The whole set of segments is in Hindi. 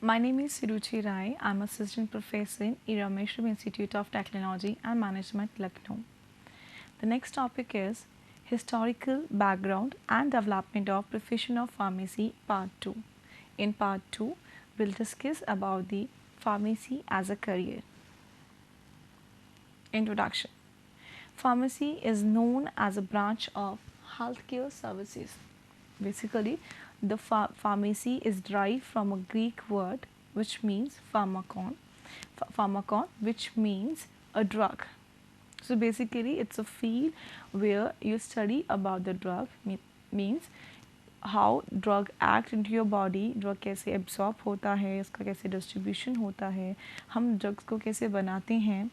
My name is Siruchi Rai. I'm assistant professor in Irameshram Institute of Technology and Management, Lucknow. The next topic is historical background and development of profession of pharmacy part 2. In part 2, we'll discuss about the pharmacy as a career. Introduction. Pharmacy is known as a branch of healthcare services. Basically, the pharmacy is derived from a Greek word which means pharmakon, which means a drug. So basically, it's a field where you study about the drug, means how drug act into your body, drug कैसे absorb होता है, इसका कैसे distribution होता है, हम drugs को कैसे बनाते हैं,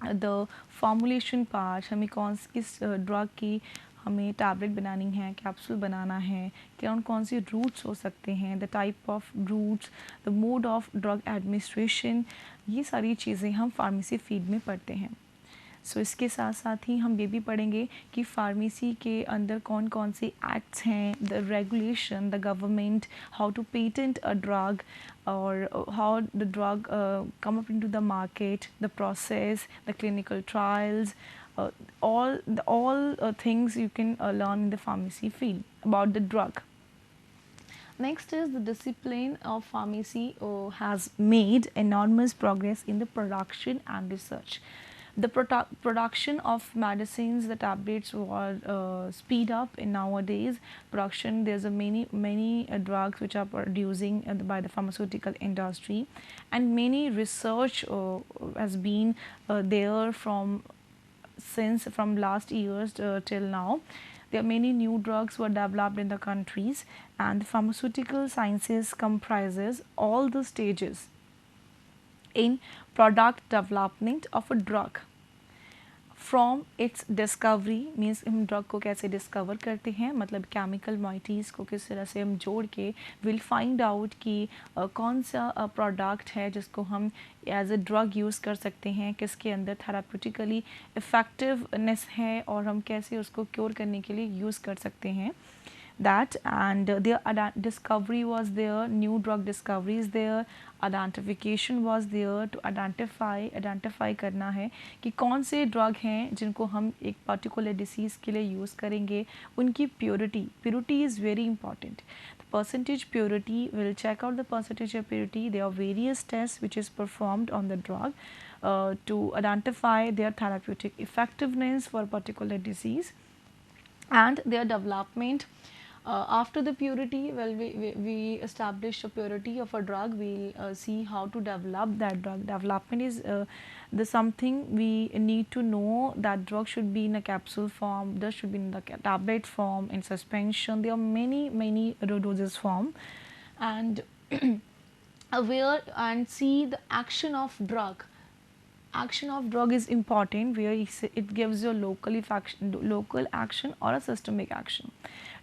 द फॉर्मुलेशन पार्ट, हमें किस ड्रग की हमें टैबलेट बनानी है, कैप्सूल बनाना है, कौन कौन सी रूट्स हो सकते हैं, the type of routes, the mode of drug administration, ये सारी चीज़ें हम फार्मेसी फील्ड में पढ़ते हैं. सो इसके साथ साथ ही हम ये भी पढ़ेंगे कि फार्मेसी के अंदर कौन कौन से एक्ट्स हैं, the regulation, the government, how to patent a drug, or how the drug come up into the market, the process, the clinical trials, all things you can learn in the pharmacy field about the drug. Next is the discipline of pharmacy has made enormous progress in the production and research. The production of medicines, the tablets were speed up in nowadays production. There's a many drugs which are producing by the pharmaceutical industry, and many research has been there from last years till now. There are many new drugs were developed in the countries, and the pharmaceutical sciences comprises all the stages in product development of a drug. From its discovery means हम ड्रग को कैसे डिस्कवर करते हैं, मतलब केमिकल मॉइटीज़ को किस तरह से हम जोड़ के विल फाइंड आउट कि कौन सा प्रोडक्ट है जिसको हम एज अ ड्रग यूज़ कर सकते हैं, किसके अंदर थेराप्यूटिकली इफ़ेक्टिवनेस है और हम कैसे उसको क्योर करने के लिए यूज़ कर सकते हैं. That and their discovery was there, new drug discovery is there, identification was there to identify करना है कि कौन से ड्रग हैं जिनको हम एक पर्टिकुलर डिसीज़ के लिए यूज़ करेंगे, उनकी purity is very important. The percentage purity, will check out the percentage of purity. There are various tests which is performed on the drug to identify their therapeutic effectiveness for a particular disease and their development. After the purity, well, we establish a purity of a drug. We'll see how to develop that drug. Development is the something we need to know. That drug should be in a capsule form, that should be in the tablet form, in suspension. There are many doses form, and aware and see the action of drug. Action of drug is important, where it gives you local action or a systemic action.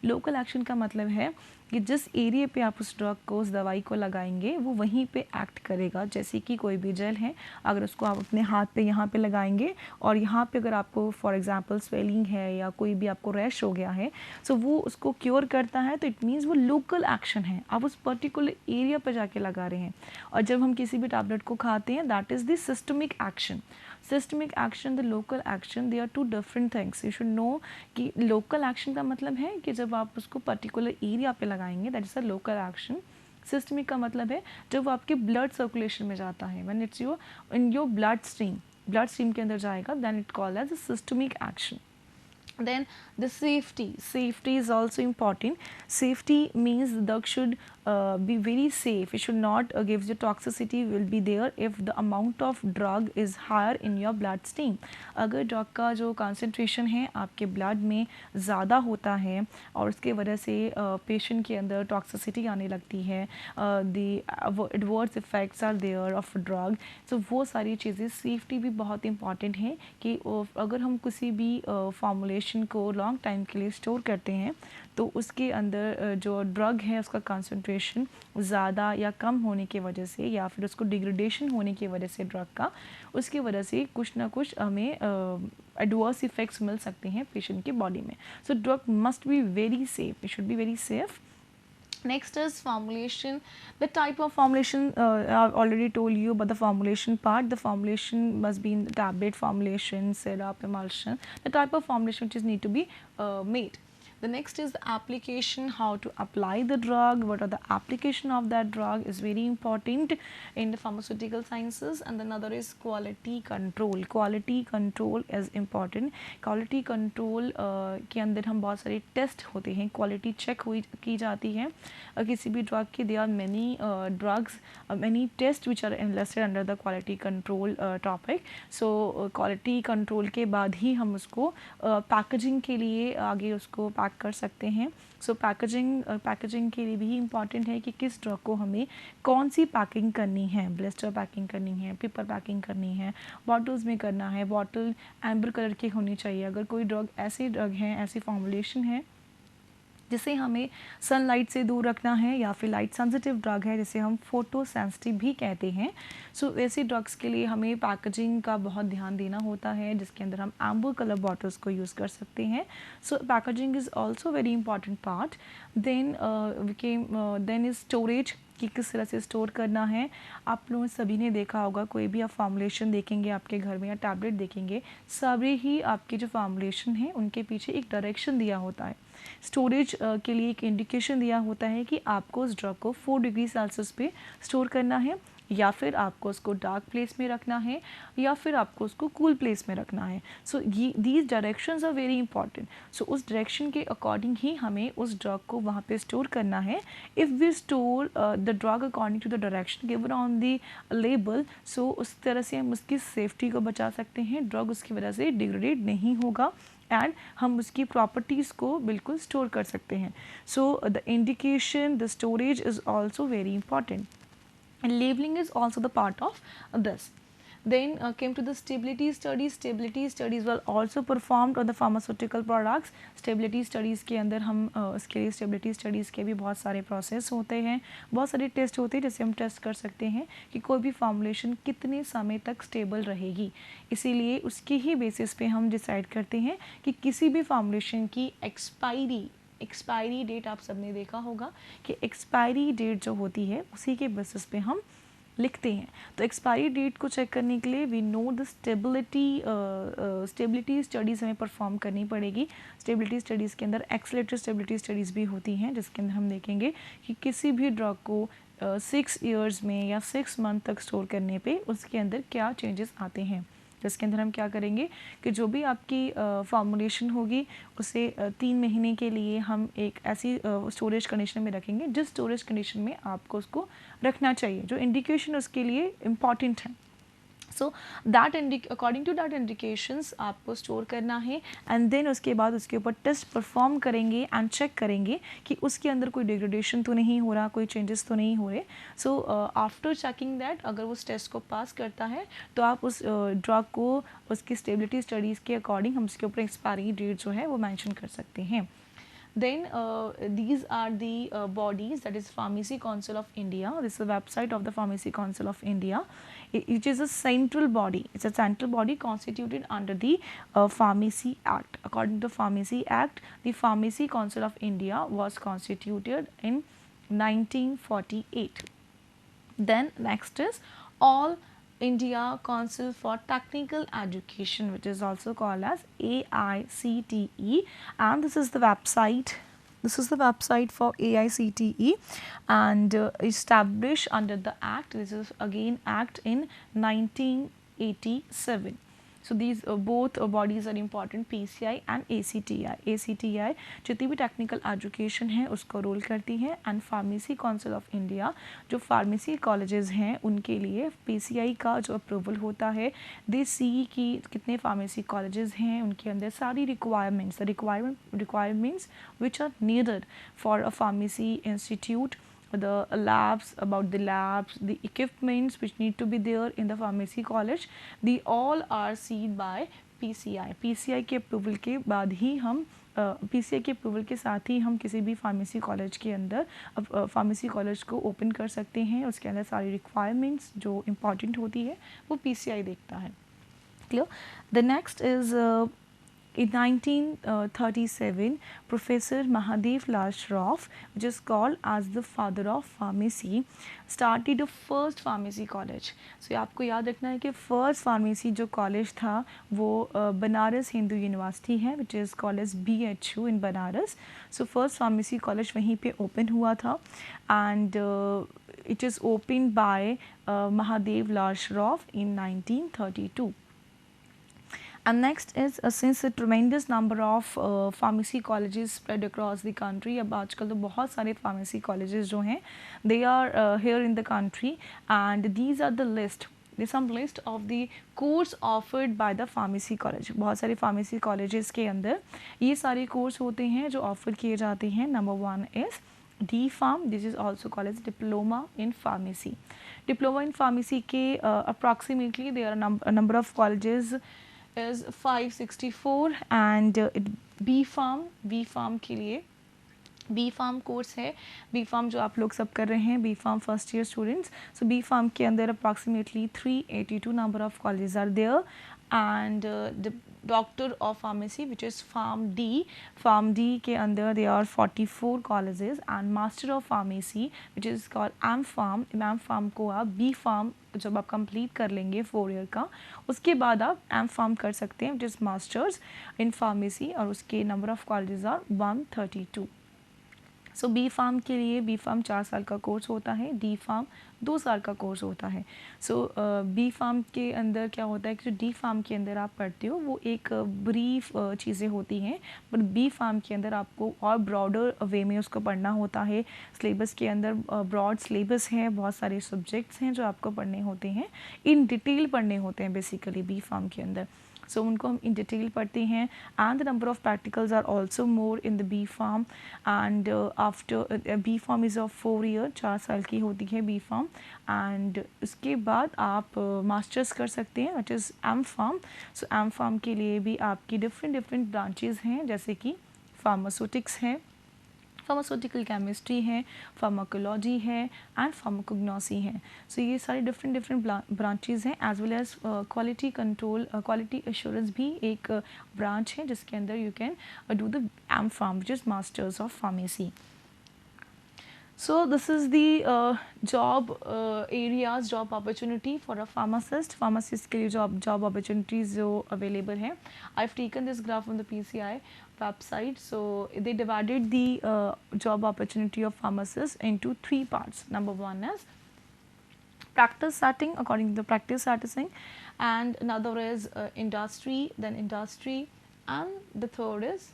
Local action का मतलब है कि जिस एरिया पे आप उस ड्रग को, उस दवाई को लगाएंगे, वो वहीं पे एक्ट करेगा. जैसे कि कोई भी जेल है, अगर उसको आप अपने हाथ पे यहाँ पे लगाएंगे और यहाँ पे अगर आपको फॉर एग्जांपल स्वेलिंग है या कोई भी आपको रैश हो गया है, सो वो उसको क्योर करता है, तो इट मीन्स वो लोकल एक्शन है, आप उस पर्टिकुलर एरिया पर जाके लगा रहे हैं. और जब हम किसी भी टैबलेट को खाते हैं, that is the systemic action. Systemic action, the local action, they are two different things. You should know कि लोकल एक्शन का मतलब है कि जब आप उसको पर्टिकुलर एरिया पे लगाएंगे, that is a local action. Systemic का मतलब है जब वो आपके ब्लड सर्कुलेशन में जाता है, when it's in your blood stream के अंदर जाएगा, then it called as a systemic action. Then the safety is also important. Safety means the drug should be very safe. It should not give you toxicity will be there if the amount of drug is higher in your blood stream. अगर ड्रग का जो कंसंट्रेशन है आपके ब्लड में ज़्यादा होता है और उसके वजह से पेशेंट के अंदर टॉक्सिसिटी आने लगती है, the adverse effects are there of drug. So वो सारी चीज़ें, सेफ्टी भी बहुत इंपॉर्टेंट है कि अगर हम किसी भी फॉर्मुलेशन को लॉन्ग टाइम के लिए स्टोर करते हैं, तो उसके अंदर जो ड्रग है उसका कंसंट्रेशन ज़्यादा या कम होने की वजह से, या फिर उसको डिग्रेडेशन होने की वजह से ड्रग का, उसकी वजह से कुछ ना कुछ हमें एडवर्स इफ़ेक्ट्स मिल सकते हैं पेशेंट की बॉडी में. So drug must be very safe, it should be very safe. Next is formulation. The type of formulation, I've already told you about the formulation part. The formulation must be in the tablet formulation, syrup, emulsion, the type of formulation which is need to be made. The next is the application, how to apply the drug, what are the application of that drug is very important in the pharmaceutical sciences. And another is quality control. Quality control is important. Quality control के अंदर हम बहुत सारे टेस्ट होते हैं, क्वालिटी चेक हुई की जाती है किसी भी ड्रग की. They are many drugs, many test which are enlisted under the quality control topic. So quality control के बाद ही हम उसको पैकेजिंग के लिए आगे उसको पैक कर सकते हैं. सो पैकेजिंग के लिए भी इम्पॉर्टेंट है कि किस ड्रग को हमें कौन सी पैकिंग करनी है. ब्लिस्टर पैकिंग करनी है, पेपर पैकिंग करनी है, बॉटल्स में करना है. बॉटल एम्बर कलर की होनी चाहिए. अगर कोई ड्रग ऐसी ड्रग है, ऐसी फॉर्मुलेशन है जिसे हमें सनलाइट से दूर रखना है या फिर लाइट सेंसिटिव ड्रग है जिसे हम फोटो सेंसिटिव भी कहते हैं. सो ऐसी ड्रग्स के लिए हमें पैकेजिंग का बहुत ध्यान देना होता है जिसके अंदर हम एम्बर कलर बॉटल्स को यूज़ कर सकते हैं. So packaging is also very important part. Then is storage कि किस तरह से स्टोर करना है. आप लोगों सभी ने देखा होगा, कोई भी आप फॉर्मुलेशन देखेंगे आपके घर में या टैबलेट देखेंगे, सभी ही आपकी जो फॉर्मुलेशन है उनके पीछे एक डायरेक्शन दिया होता है. स्टोरेज के लिए एक इंडिकेशन दिया होता है कि आपको उस ड्रग को 4 डिग्री सेल्सियस पे स्टोर करना है या फिर आपको उसको डार्क प्लेस में रखना है या फिर आपको उसको कूल प्लेस में रखना है. सो ये these directions are very important. So उस डायरेक्शन के अकॉर्डिंग ही हमें उस ड्रग को वहाँ पे स्टोर करना है. If we store the drug according to the direction given on the label, so उस तरह से हम उसकी सेफ्टी को बचा सकते हैं. ड्रग उसकी वजह से डिग्रेड नहीं होगा एंड हम उसकी प्रॉपर्टीज़ को बिल्कुल स्टोर कर सकते हैं. So the indication, the storage is also very important. And labeling is also the part of this. Then came to the stability studies. Stability studies were also performed on the pharmaceutical products. Stability studies के अंदर हम उसके लिए stability studies के भी बहुत सारे process होते हैं, बहुत सारे टेस्ट होते हैं जिससे हम टेस्ट कर सकते हैं कि कोई भी फॉर्मुलेशन कितने समय तक स्टेबल रहेगी. इसीलिए उसके ही बेसिस पे हम डिसाइड करते हैं कि किसी भी फॉर्मुलेशन की एक्सपायरी डेट, आप सबने देखा होगा कि एक्सपायरी डेट जो होती है उसी के बेसिस पे हम लिखते हैं. तो एक्सपायरी डेट को चेक करने के लिए we know the stability studies हमें परफॉर्म करनी पड़ेगी. स्टेबिलिटी स्टडीज़ के अंदर एक्सेलेरेटेड स्टेबिलिटी स्टडीज़ भी होती हैं जिसके अंदर हम देखेंगे कि किसी भी ड्रग को 6 ईयर्स में या 6 मंथ तक स्टोर करने पे उसके अंदर क्या चेंजेस आते हैं. जिसके अंदर हम क्या करेंगे कि जो भी आपकी फॉर्मुलेशन होगी उसे 3 महीने के लिए हम एक ऐसी स्टोरेज कंडीशन में रखेंगे जिस स्टोरेज कंडीशन में आपको उसको रखना चाहिए, जो इंडिकेशन उसके लिए इम्पॉर्टेंट है. So that according to that indications आपको स्टोर करना है एंड देन उसके बाद उसके ऊपर टेस्ट परफॉर्म करेंगे एंड चेक करेंगे कि उसके अंदर कोई डिग्रेडेशन तो नहीं हो रहा, कोई चेंजेस तो नहीं हो रहे. सो आफ्टर चेकिंग दैट अगर उस टेस्ट को पास करता है तो आप उस ड्रग को उसकी स्टेबिलिटी स्टडीज़ के अकॉर्डिंग हम उसके ऊपर एक्सपायरी डेट जो है वो मैंशन कर सकते हैं. Then these are the bodies, that is Pharmacy Council of India. This is the website of the Pharmacy Council of India. It is a central body. It's a central body constituted under the Pharmacy Act. According to Pharmacy Act, the Pharmacy Council of India was constituted in 1948. Then next is All India Council for Technical Education, which is also called as AICTE, and this is the website. This is the website for AICTE and established under the Act. This is again Act in 1987. So these both bodies are important, PCI and ACTI. ACTI जितनी भी टेक्निकल एजुकेशन है उसको रोल करती है and pharmacy council of India जो फार्मेसी कॉलेजेस हैं उनके लिए PCI का जो अप्रूवल होता है, दे सी की कितने फार्मेसी कॉलेजेस हैं, उनके अंदर सारी requirements which are needed for a pharmacy institute, the labs, about the labs, the equipments which need to be there in the pharmacy college, they all are seen by PCI. PCI के अप्रूवल के बाद ही हम PCI के अप्रूवल के साथ ही हम किसी भी फार्मेसी कॉलेज के अंदर फार्मेसी कॉलेज को ओपन कर सकते हैं. उसके अंदर सारी रिक्वायरमेंट्स जो इम्पॉर्टेंट होती है वो PCI देखता है. Clear. The next is In 1937, Professor Mahadev Lal Shroff, which is called as the father of pharmacy, started the first pharmacy college. So आपको याद रखना है कि first pharmacy जो college था वो बनारस हिंदू यूनिवर्सिटी है, which is called as BHU in Banaras. So first pharmacy college वहीं पे open हुआ था, and it is opened by Mahadev Lal Shroff in 1932. And next is since a tremendous number of pharmacy colleges spread across the country, अब आजकल तो बहुत सारे pharmacy colleges जो हैं they are here in the country, and these are the list. There is some list of the course offered by the pharmacy college. बहुत सारे pharmacy colleges के अंदर ये सारे course होते हैं जो offer किए जाते हैं. Number 1 is D-Pharm. This is also called as diploma in pharmacy. Diploma in pharmacy के approximately there are a number of colleges is 564, and B-Pharm के लिए B-Pharm कोर्स है. B-Pharm जो आप लोग सब कर रहे हैं, B-Pharm फर्स्ट ईयर स्टूडेंट्स. सो B-Pharm के अंदर approximately 382 number of colleges are there, and the doctor of pharmacy, which is Pharm D के अंदर there are 44 colleges, and master of pharmacy, which is called M-Pharm को आप B-Pharm जब आप कंप्लीट कर लेंगे 4 ईयर का, उसके बाद आप M-Pharm कर सकते हैं, which is masters in pharmacy, और उसके नंबर ऑफ कॉलेजेस आर 132. सो B-Pharm के लिए B-Pharm 4 साल का कोर्स होता है, D-Pharm 2 साल का कोर्स होता है. सो B-Pharm के अंदर क्या होता है कि जो D-Pharm के अंदर आप पढ़ते हो वो एक ब्रीफ चीज़ें होती हैं, बट B-Pharm के अंदर आपको और ब्रॉडर वे में उसको पढ़ना होता है. सिलेबस के अंदर ब्रॉड सिलेबस है, बहुत सारे सब्जेक्ट्स हैं जो आपको पढ़ने होते हैं, इन डिटेल पढ़ने होते हैं बेसिकली B-Pharm के अंदर. सो उनको हम इन डिटेल पढ़ते हैं, and the number of practicals are also more in the B-Pharm, and after B-Pharm is of 4 year, 4 साल की होती है B-Pharm, एंड उसके बाद आप मास्टर्स कर सकते हैं, which is M-Pharm. So M-Pharm के लिए भी आपकी डिफरेंट ब्रांचेज हैं, जैसे कि फार्मास्यूटिक्स है, फार्मास्यूटिकल केमिस्ट्री है, फार्माकोलॉजी है, एंड फार्माकोग्नोसी है. सो ये सारी डिफरेंट ब्रांचेज हैं, as well as quality control, quality assurance भी एक ब्रांच है जिसके अंदर you can do the M-Pharm, which is masters of pharmacy. So this is the job areas, job opportunity for a pharmacist. Pharmacist के लिए job opportunities जो available हैं. I've taken this graph from the PCI website. So they divided the job opportunity of pharmacists into 3 parts. Number 1 is practice setting, according to the practice setting, and another is industry, then industry, and the third is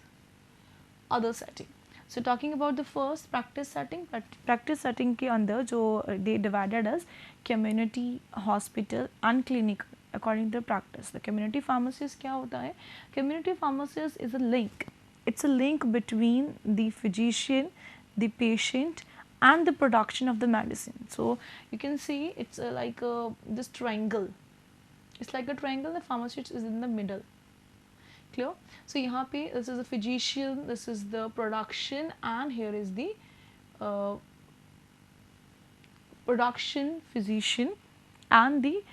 other setting. So talking about the first practice setting के अंदर जो they divided as community, hospital and clinical according to practice. The community pharmacist क्या होता है? Community pharmacist is a link. It's a link between the physician, the patient and the production of the medicine. So you can see it's like this triangle. It's like a triangle. The pharmacist is in the middle. Clear? So यहाँ पे this is the physician, this is the production, and here is the production, physician, and the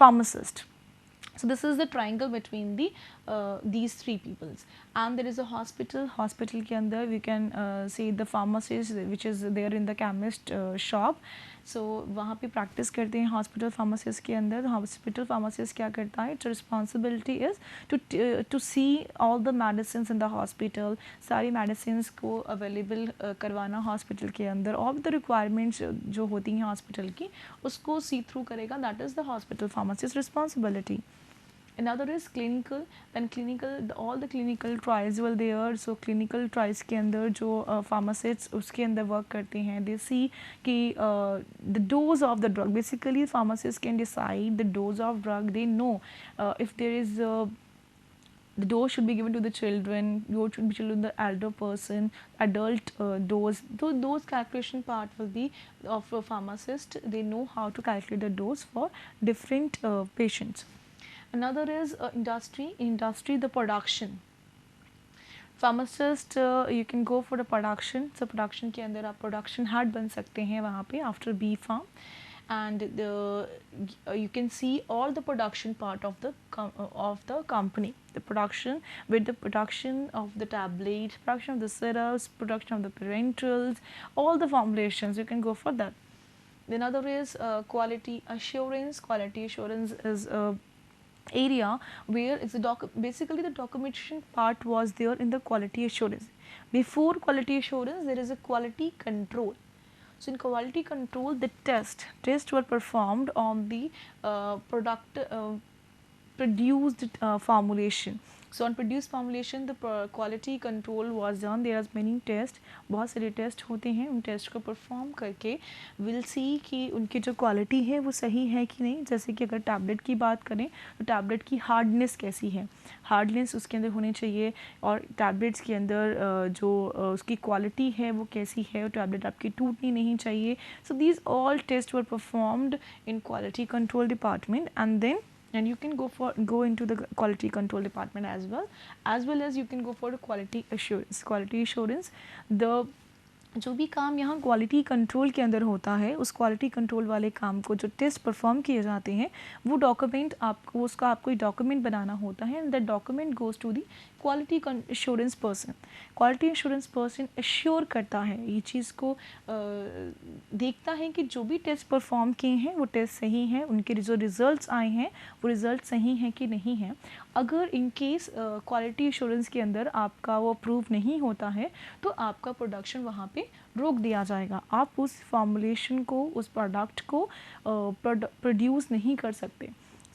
pharmacist. So this is the triangle between the these 3 peoples, and there is a hospital. Hospital के अंदर we can say the pharmacist, which is there in the chemist shop. So वहाँ पे practice करते हैं hospital pharmacist के अंदर. Hospital pharmacist क्या करता है? Its responsibility is to see all the medicines in the hospital. सारी medicines को available करवाना hospital के अंदर, और the requirements जो होती हैं hospital की उसको see through करेगा. That is the hospital pharmacist responsibility. Another is clinical. Then clinical, all the clinical trials were there. So clinical trials के अंदर जो pharmacists उसके अंदर work करते हैं, they see कि the dose of the drug. Basically pharmacists can decide the dose of drug. They know if there is the dose should be given to the children, dose should be given to the elder person, adult dose. So those calculation part will be of a pharmacist. They know how to calculate the dose for different patients. Another is industry. Industry, the production. Pharmacist, you can go for the production. So production के अंदर आप production head बन सकते हैं वहाँ पे after B-Pharm. and you can see all the production part of the company, the production with the production of the tablets, production of the syrups, production of the parenterals, all the formulations, you can go for that. The another is quality assurance. Quality assurance is a area where it's basically the documentation part was there in the quality assurance. Before quality assurance, there is a quality control. So in quality control, the tests were performed on the product produced formulation. So on produced formulation, the quality control was done. There are many tests, बहुत सारे टेस्ट होते हैं. उन टेस्ट को परफॉर्म करके विल सी कि उनकी जो क्वालिटी है वो सही है कि नहीं. जैसे कि अगर टैबलेट की बात करें तो टैबलेट की हार्डनेस कैसी है, हार्डनेस उसके अंदर होनी चाहिए, और टैबलेट्स के अंदर जो उसकी क्वालिटी है वो कैसी है, और टैबलेट आपकी टूटनी नहीं चाहिए. So these all test were performed in quality control department, and you can go into the quality control department as well as you can go for the quality assurance. The जो भी काम यहाँ क्वालिटी कंट्रोल के अंदर होता है, उस क्वालिटी कंट्रोल वाले काम को जो टेस्ट परफॉर्म किए जाते हैं वो डॉक्यूमेंट आपको उसका आपको डॉक्यूमेंट बनाना होता है, and that document goes to the quality assurance person. Quality assurance person assure करता है, ये चीज़ को देखता है कि जो भी टेस्ट परफॉर्म किए हैं वो टेस्ट सही हैं, उनके जो रिज़ल्ट्स आए हैं वो रिज़ल्ट सही हैं कि नहीं हैं. अगर इन केस क्वालिटी एश्योरेंस के अंदर आपका वो अप्रूव नहीं होता है तो आपका प्रोडक्शन वहाँ पे रोक दिया जाएगा. आप उस फॉर्मुलेशन को, उस प्रोडक्ट को प्रोड्यूस नहीं कर सकते.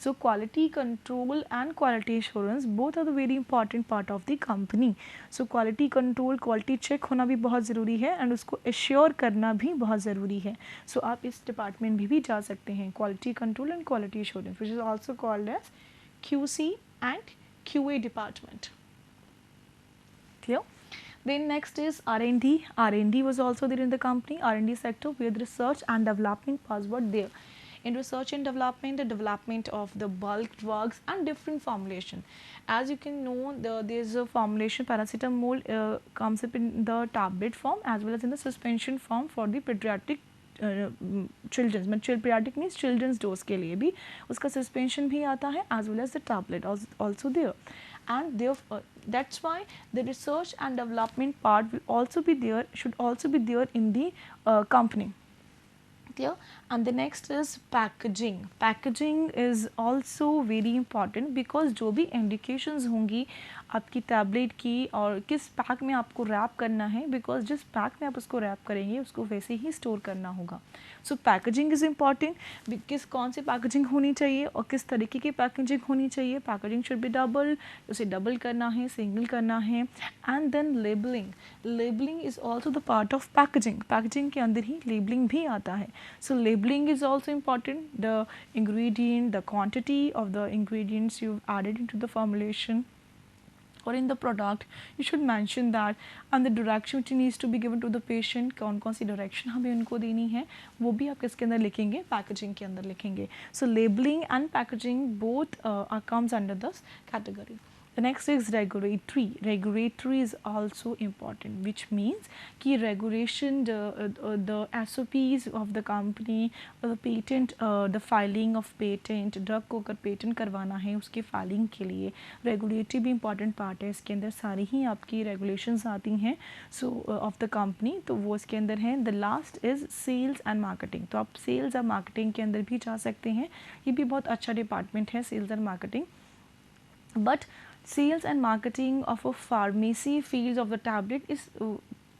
So quality control and quality assurance both are the very important part of the company. So quality control, quality check होना भी बहुत ज़रूरी है, एंड उसको एश्योर करना भी बहुत ज़रूरी है. सो आप इस डिपार्टमेंट में भी जा सकते हैं, quality control and quality assurance, which is also called as QC and QA department. Clear? Then next is R&D. R&D was also there in the company, R&D sector, where the research and development was what there. In research and development, the development of the bulk drugs and different formulation. As you can know, there is a formulation, paracetamol comes up in the tablet form as well as in the suspension form for the pediatric childrens में. पीडियाट्रिक मीन्स चिल्ड्रंस डोज के लिए भी उसका सस्पेंशन भी आता है as well as the tablet also there. And therefore that's why the research and development part will also be there, should also be there in the company. Clear? And the next is packaging. Packaging is also very important because जो भी indications होंगी आपकी टैबलेट की और किस पैक में आपको रैप करना है, बिकॉज जिस पैक में आप उसको रैप करेंगे उसको वैसे ही स्टोर करना होगा. सो पैकेजिंग इज़ इम्पॉर्टेंट. किस कौन सी पैकेजिंग होनी चाहिए और किस तरीके की पैकेजिंग होनी चाहिए. पैकेजिंग शुड बी डबल, उसे डबल करना है, सिंगल करना है. And then labelling. Labelling is also the part of packaging. Packaging के अंदर ही लेबलिंग भी आता है. So labelling is also important. The ingredient, the quantity of the ingredients you added into the formulation or in the product, you should mention that, and the direction which needs to be given to the patient, कौन कौन सी डायरेक्शन हमें उनको देनी है वो भी आप किसके अंदर लिखेंगे, पैकेजिंग के अंदर लिखेंगे. So labelling and packaging both comes under this category. The next is regulatory. Regulatory is also important, which means कि regulation, the SOPs of the company, the patent, the filing of patent, drug को अगर patent करवाना है उसकी filing के लिए regulatory भी important part है. इसके अंदर सारी ही आपकी regulations आती हैं so of the company, तो वो इसके अंदर है. The last is sales and marketing. तो आप sales और marketing के अंदर भी जा सकते हैं. ये भी बहुत अच्छा department है, sales and marketing. But sales and marketing of a pharmacy field of the tablet is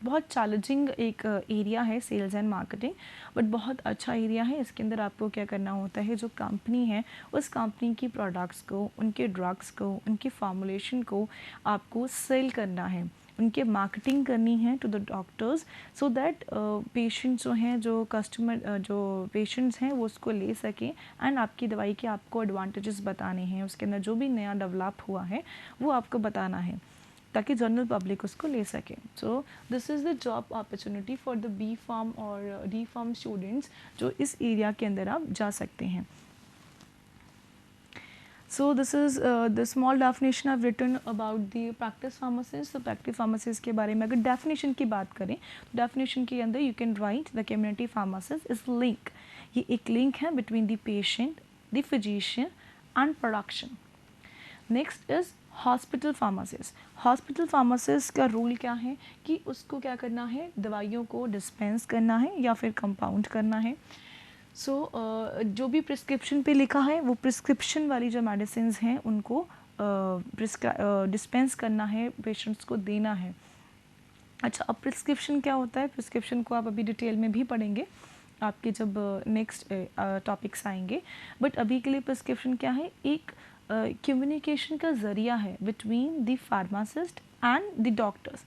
बहुत चैलेंजिंग एक एरिया है सेल्स एंड मार्केटिंग, बट बहुत अच्छा एरिया है. इसके अंदर आपको क्या करना होता है, जो कंपनी है उस कंपनी की प्रोडक्ट्स को, उनके ड्रग्स को, उनकी फॉर्मुलेशन को आपको सेल करना है, उनके मार्केटिंग करनी है to the doctors, so that patients जो हैं, जो कस्टमर, जो पेशेंट्स हैं वो उसको ले सकें, एंड आपकी दवाई के आपको एडवांटेजेस बताने हैं, उसके अंदर जो भी नया डेवलप हुआ है वो आपको बताना है ताकि जनरल पब्लिक उसको ले सके. So this is the job opportunity for the B pharm और डी फार्म स्टूडेंट्स जो इस एरिया के अंदर आप जा सकते हैं. So this is the small definition I've written about the practice pharmacist. तो practice pharmacist के बारे में अगर definition की बात करें तो definition के अंदर you can write the community pharmacist is link. ये एक लिंक है between the patient, the physician and production. Next is hospital pharmacist. Hospital pharmacist का रोल क्या है कि उसको क्या करना है, दवाइयों को डिस्पेंस करना है या फिर कंपाउंड करना है। जो भी प्रिस्क्रिप्शन पे लिखा है वो प्रिस्क्रिप्शन वाली जो मेडिसिन हैं उनको डिस्पेंस करना है, पेशेंट्स को देना है। अच्छा, अब प्रिस्क्रिप्शन क्या होता है, प्रिस्क्रिप्शन को आप अभी डिटेल में भी पढ़ेंगे आपके जब नेक्स्ट टॉपिक्स आएंगे, बट अभी के लिए प्रिस्क्रिप्शन क्या है, एक कम्युनिकेशन का ज़रिया है between the pharmacist and the doctors.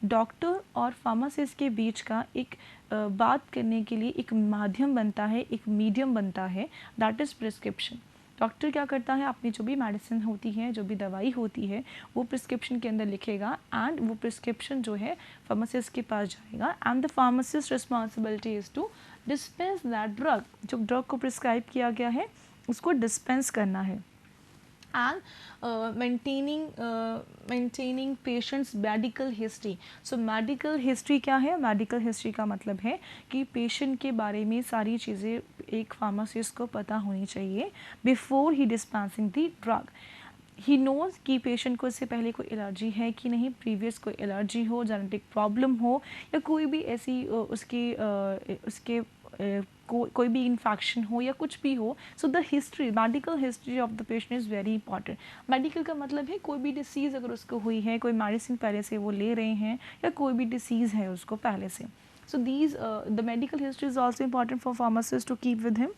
Doctor और फार्मासिस्ट के बीच का एक बात करने के लिए एक माध्यम बनता है, एक मीडियम बनता है, दैट इज़ प्रिस्क्रिप्शन। डॉक्टर क्या करता है, अपनी जो भी मेडिसिन होती है, जो भी दवाई होती है, वो प्रिस्क्रिप्शन के अंदर लिखेगा एंड वो प्रिस्क्रिप्शन जो है फार्मासिस्ट के पास जाएगा and the pharmacist responsibility is to dispense that drug. जो ड्रग को प्रिस्क्राइब किया गया है उसको डिस्पेंस करना है and maintaining patient's medical history। so medical history क्या है, medical history का मतलब है कि पेशेंट के बारे में सारी चीज़ें एक फार्मासिस्ट को पता होनी चाहिए before he dispensing the drug. He knows कि पेशेंट को इससे पहले कोई एलर्जी है कि नहीं, प्रीवियस कोई एलर्जी हो, जेनेटिक प्रॉब्लम हो या कोई भी ऐसी उसके कोई भी इन्फेक्शन हो या कुछ भी हो। So the history, medical history of the patient is very important. Medical का मतलब है कोई भी डिसीज़ अगर उसको हुई है, कोई मेडिसिन पहले से वो ले रहे हैं या कोई भी डिसीज़ है उसको पहले से। So these the medical history is also important for pharmacist to keep with him.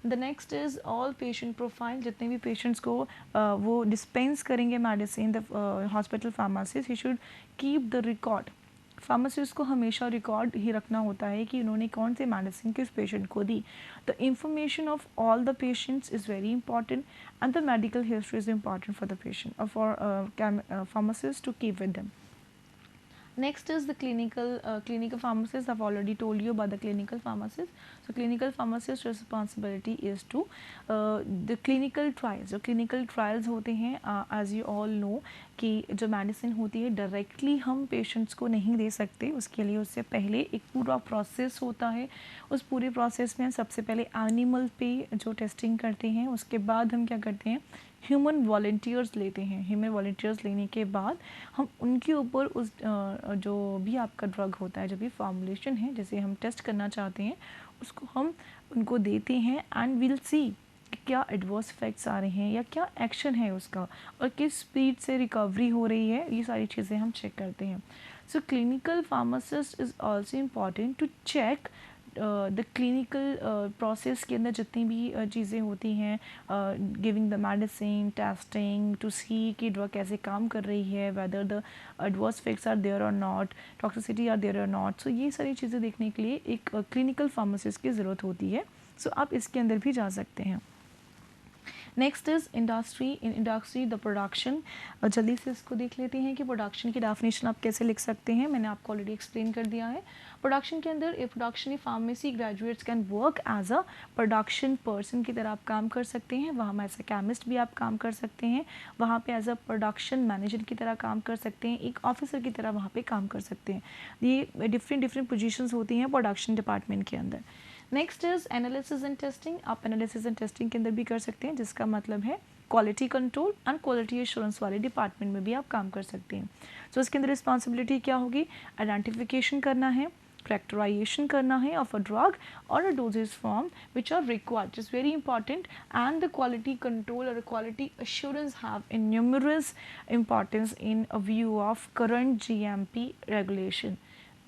The next is all patient profile. जितने भी पेशेंट्स को वो डिस्पेंस करेंगे मेडिसिन, द हॉस्पिटल फार्मासिस्ट ही should keep the record. Pharmacist को हमेशा रिकॉर्ड ही रखना होता है कि उन्होंने कौन से मेडिसिन किस पेशेंट को दी। The information of all the patients is very important and the medical history is important for the patient और for pharmacist to keep with them. Next is the clinical pharmacist. I've already told you about the clinical pharmacist. So clinical pharmacist responsibility is to the clinical trials. जो clinical trials होते हैं, as you all know कि जो medicine होती है directly हम patients को नहीं दे सकते, उसके लिए उससे पहले एक पूरा process होता है। उस पूरे process में सबसे पहले animal पे जो testing करते हैं, उसके बाद हम क्या करते हैं, ह्यूमन वॉल्टियर्स लेते हैं। ह्यूमन वॉल्टियर्स लेने के बाद हम उनके ऊपर उस जो भी आपका ड्रग होता है, जो भी फॉर्मुलेशन है, जैसे हम टेस्ट करना चाहते हैं, उसको हम उनको देते हैं एंड विल सी क्या एडवर्स इफेक्ट्स आ रहे हैं या क्या एक्शन है उसका और किस स्पीड से रिकवरी हो रही है, ये सारी चीज़ें हम चेक करते हैं। So clinical pharmacist is also important to check the clinical process के अंदर जितनी भी चीज़ें होती हैं, giving the medicine, testing to see कि ड्रग कैसे काम कर रही है, whether the adverse effects are there or not, toxicity are there or not. So ये सारी चीज़ें देखने के लिए एक क्लिनिकल फार्मासिस्ट की ज़रूरत होती है। सो आप इसके अंदर भी जा सकते हैं। Next is industry. In industry the production. जल्दी से इसको देख लेते हैं कि प्रोडक्शन की डेफिनेशन आप कैसे लिख सकते हैं। मैंने आपको ऑलरेडी एक्सप्लेन कर दिया है। प्रोडक्शन के अंदर production pharmacy graduates can work as a production person की तरह आप काम कर सकते हैं। वहाँ में एज अ केमिस्ट भी आप काम कर सकते हैं, वहाँ पे एज अ प्रोडक्शन मैनेजर की तरह काम कर सकते हैं, एक ऑफिसर की तरह वहाँ पे काम कर सकते हैं। ये डिफरेंट पोजीशंस होती हैं प्रोडक्शन डिपार्टमेंट के अंदर। Next is analysis and testing. आप एनालिसिस एंड टेस्टिंग के अंदर भी कर सकते हैं, जिसका मतलब है quality control and quality assurance वाले डिपार्टमेंट में भी आप काम कर सकते हैं। सो इसके अंदर रिस्पॉन्सिबिलिटी क्या होगी, आइडेंटिफिकेशन करना है, characterization करना है of a drug or a dosage form which are required, which is very important, and the quality control or quality assurance have numerous importance in a view of current GMP regulation.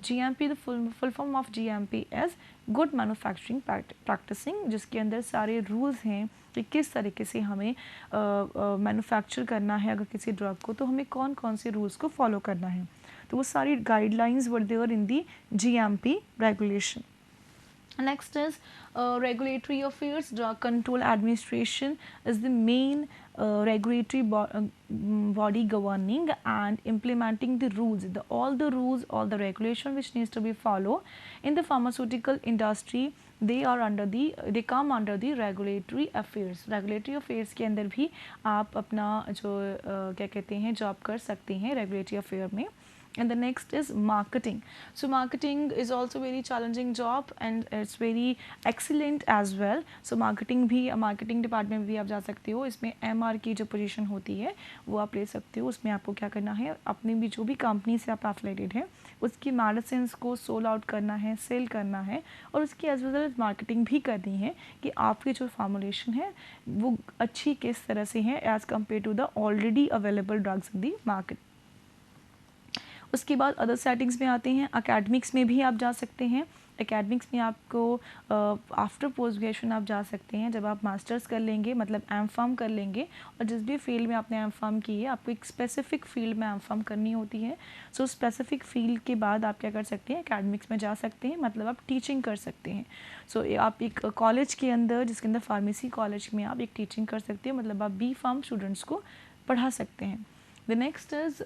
GMP, the full form of GMP is good manufacturing practicing, जिसके अंदर सारे रूल्स हैं कि किस तरीके से हमें मैन्युफैक्चर करना है अगर किसी ड्रग को, तो हमें कौन कौन से रूल्स को फॉलो करना है। तो वो सारी guidelines were there in the GMP regulation. Next is regulatory affairs. Drug Control Administration is the main regulatory body governing and implementing the rules, all the rules, all the regulation which needs to be followed in the pharmaceutical industry. They come under the regulatory affairs. Regulatory affairs के अंदर भी आप अपना जो क्या कहते हैं जॉब कर सकते हैं regulatory affair में। And the next is marketing. So marketing is also very challenging job and it's very excellent as well. So marketing भी, marketing department में भी आप जा सकते हो. इसमें MR की जो पोजीशन होती है वो आप ले सकते हो. उसमें आपको क्या करना है, अपनी भी जो भी कंपनी से आप एफिलिएटेड है उसकी मेडिसिन को सोल आउट करना है, सेल करना है, और उसकी एज वेल एज मार्केटिंग भी करनी है कि आपकी जो फॉर्मुलेशन है वो अच्छी किस तरह से है as compare to the already available drugs in the market. उसके बाद अदर सेटिंग्स में आते हैं. एकेडमिक्स में भी आप जा सकते हैं. एकेडमिक्स में आपको आफ्टर पोस्ट ग्रेजुएशन आप जा सकते हैं. जब आप मास्टर्स कर लेंगे, मतलब एम.फार्म कर लेंगे, और जिस भी फील्ड में आपने एम.फार्म की है आपको एक स्पेसिफिक फील्ड में एम.फार्म करनी होती है. सो स्पेसिफिक फील्ड के बाद आप क्या कर सकते हैं, एकेडमिक्स में जा सकते हैं, मतलब आप टीचिंग कर सकते हैं. सो आप एक कॉलेज के अंदर, जिसके अंदर फार्मेसी कॉलेज में आप एक टीचिंग कर सकते हैं, मतलब आप B.Pharm स्टूडेंट्स को पढ़ा सकते हैं. The next is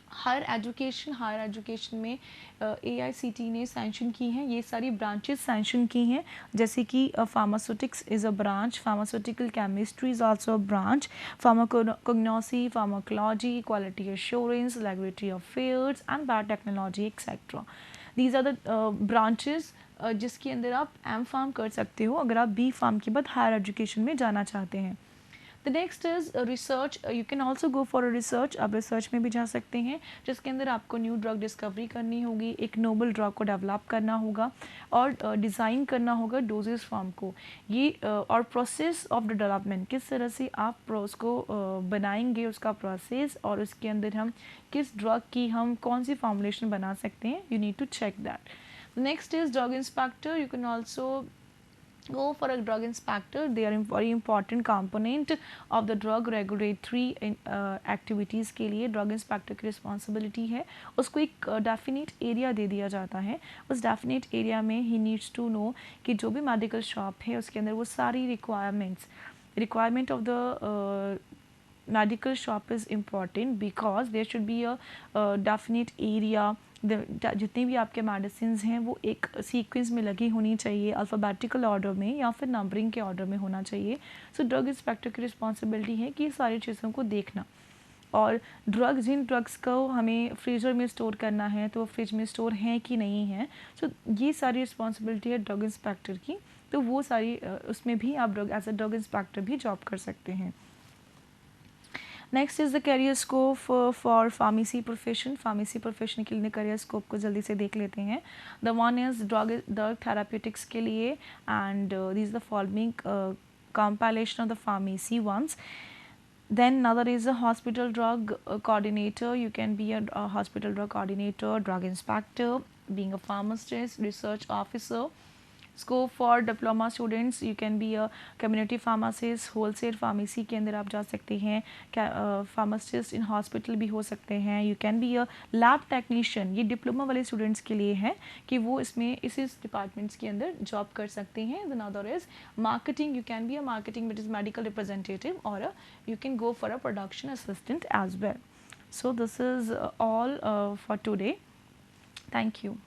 higher education. Higher education में AICT ने सैंक्शन की हैं ये सारी ब्रांचेस सैंक्शन की हैं, जैसे कि pharmaceutics is a branch, pharmaceutical chemistry is also a branch, pharmacognosy, pharmacology, quality assurance, regulatory affairs and biotechnology etcetera. These are the branches जिसके अंदर आप M.Pharm कर सकते हो अगर आप B.Pharm के बाद हायर एजुकेशन में जाना चाहते हैं. The next is research. You can also go for a research. आप रिसर्च में भी जा सकते हैं जिसके अंदर आपको न्यू ड्रग डिस्कवरी करनी होगी, एक नोबल ड्रग को डेवलप करना होगा और डिज़ाइन करना होगा डोजेस फॉर्म को. ये और प्रोसेस ऑफ द डेवलपमेंट, किस तरह से आप उसको बनाएंगे, उसका प्रोसेस, और उसके अंदर हम किस ड्रग की हम कौन सी फॉर्मुलेशन बना सकते हैं. You need to check that. Next is drug inspector. You can also go for a drug inspector. They are very important component of the drug regulatory activities के लिए drug inspector की responsibility है. उसको एक definite area दे दिया जाता है. उस definite area में he needs to know कि जो भी medical shop है उसके अंदर वो सारी requirement of the medical shop is important because there should be a definite area. जितनी भी आपके मेडिसिन हैं वो एक सीक्वेंस में लगी होनी चाहिए, अल्फ़ाबेटिकल ऑर्डर में या फिर नंबरिंग के ऑर्डर में होना चाहिए. सो ड्रग इंस्पेक्टर की रिस्पॉन्सिबिलिटी है कि ये सारी चीज़ों को देखना. और जिन ड्रग्स को हमें फ्रीज़र में स्टोर करना है तो वो फ्रिज में स्टोर हैं कि नहीं है. सो ये सारी रिस्पॉन्सिबिलिटी है ड्रग इंस्पेक्टर की. तो वो सारी उसमें भी आप एज अ ड्रग इंस्पेक्टर भी जॉब कर सकते हैं. Next is the career scope for pharmacy profession. Pharmacy profession के लिए करियर स्कोप को जल्दी से देख लेते हैं. The one is drug therapeutics के लिए and this the following compilation of the pharmacy ones. Then another is a hospital drug coordinator. You can be a hospital drug coordinator, drug inspector, being a pharmacist, research officer. Scope for diploma students, you can be a community pharmacist, wholesale pharmacy के अंदर आप जा सकते हैं, pharmacist in hospital भी हो सकते हैं. You can be a lab technician. ये डिप्लोमा वाले स्टूडेंट्स के लिए है कि वो इसमें इस डिपार्टमेंट्स के अंदर जॉब कर सकते हैं. Then other is marketing. You can be a marketing which is medical representative or you can go for a production assistant as well. So this is all for today. Thank you.